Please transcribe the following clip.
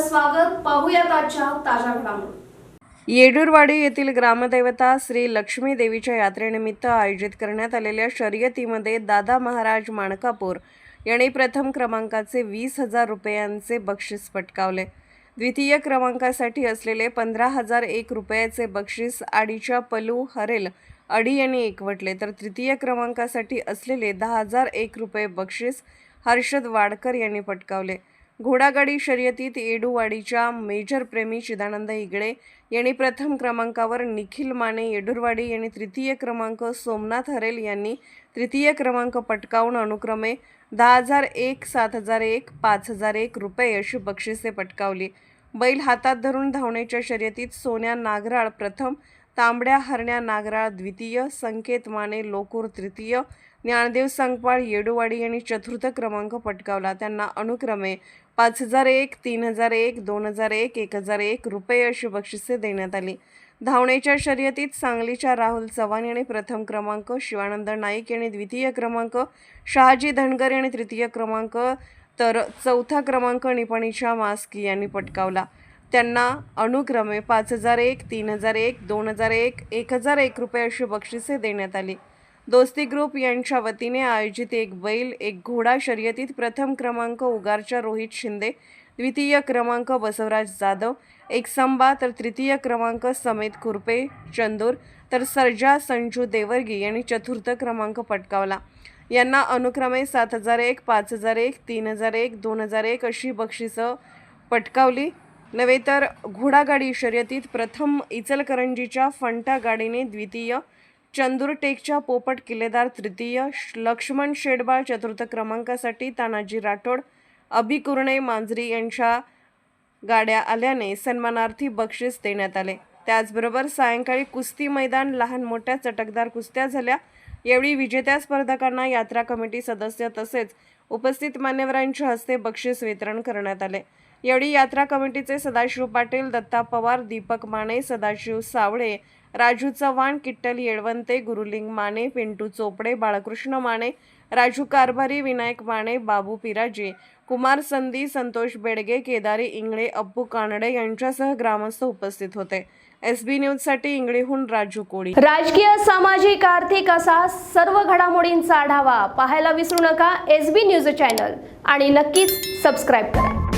आपलं स्वागत. पाहूयात आजच्या ताज्या घडामोडी. येडूरवाडी येथील ग्रामदेवता श्री लक्ष्मी देवीच्या यात्रेनिमित्त आयोजित करण्यात आलेल्या शर्यतीमध्ये दादा महाराज माणकापूर यांनी प्रथम क्रमांकाचे 20,000 रुपयांचे बक्षीस पटकावले. द्वितीय क्रमांकासाठी असलेले 15,001 रुपयाचे बक्षीस आडीच्या पलू हरेल अडी यांनी एकवटले, तर तृतीय क्रमांकासाठी असलेले 10,001 रुपये बक्षीस हर्षद वाडकर यांनी पटकावले. घोडागाडी शर्यतीत येडूवाडीच्या मेजर प्रेमी चिदानंद हिगडे यांनी प्रथम क्रमांकावर, निखिल माने येडूरवाडी यांनी तृतीय क्रमांक, सोमनाथ हरेल यांनी तृतीय क्रमांक पटकावून अनुक्रमे 10,001, 7,001, 5,001 रुपये अशी बक्षिसे पटकावली. बैल हातात धरून धावण्याच्या शर्यतीत सोन्या नागराळ प्रथम, तांबड्या हरण्या नागराळ द्वितीय, संकेत माने लोकूर तृतीय, ज्ञानदेव संकपाळ येडूवाडी यांनी चतुर्थ क्रमांक पटकावला. त्यांना अनुक्रमे 5,001, 3,001, 2,001, 1,001 रुपये अशी बक्षिसे देण्यात आली. धावण्याच्या शर्यतीत सांगलीच्या राहुल चव्हाण यांनी प्रथम क्रमांक, शिवानंद नाईक यांनी द्वितीय क्रमांक, शहाजी धनगर यांनी तृतीय क्रमांक, तर चौथा क्रमांक निपाणीच्या मास्की यांनी पटकावला. त्यांना अनुक्रमे 5,001, 3,001, 2,001, 1,001 रुपये अशी बक्षिसे देण्यात आली. दोस्ती ग्रुप यांच्या वतीने आयोजित एक बैल एक घोडा शर्यतीत प्रथम क्रमांक उगारच्या रोहित शिंदे, द्वितीय क्रमांक बसवराज जाधव, एक संबा, तर तृतीय क्रमांक समेत खुरपे चंदूर, तर सर्जा संजू देवर्गी यांनी चतुर्थ क्रमांक पटकावला. यांना अनुक्रमे 7,001, 5,001, 3,001, 2,001 अशी बक्षिसं पटकावली. नव्हे तर घोडागाडी शर्यतीत प्रथम इचलकरंजीच्या फंटा गाडीने द्वितीय, चंदूरटेकच्या पोपट किल्लेदार तृतीय, लक्ष्मण शेडबाळ चतुर्थ क्रमांकासाठी, तानाजी राठोड, अभि कुरणे मांजरी यांच्या गाड्या आल्याने सन्मानार्थी बक्षीस देण्यात आले. त्याचबरोबर सायंकाळी कुस्ती मैदान लहान मोठ्या चटकदार कुस्त्या झाल्या. यावेळी विजेत्या स्पर्धकांना यात्रा कमिटी सदस्य तसेच उपस्थित मान्यवरांच्या हस्ते बक्षीस वितरण करण्यात आले. यावेळी यात्रा कमिटीचे सदाशिव पाटील, दत्ता पवार, दीपक माने, सदाशिव सावळे, राजू चव्हाण, किट्टल येळवंते, गुरुलिंग माने, पिंटू चोपडे, बाळकृष्ण माने, राजू कारभारी, विनायक माने, बाबू पिराजी, कुमार संधी, संतोष बेडगे, केदारी इंगळे, अप्पू कानडे यांच्यासह ग्रामस्थ उपस्थित होते. SB न्यूजसाठी इंगळीहून राजू कोळी. राजकीय, सामाजिक, आर्थिक असा सर्व घडामोडींचा आढावा पाहायला विसरू नका SB न्यूज चॅनल आणि नक्कीच सबस्क्राईब करा.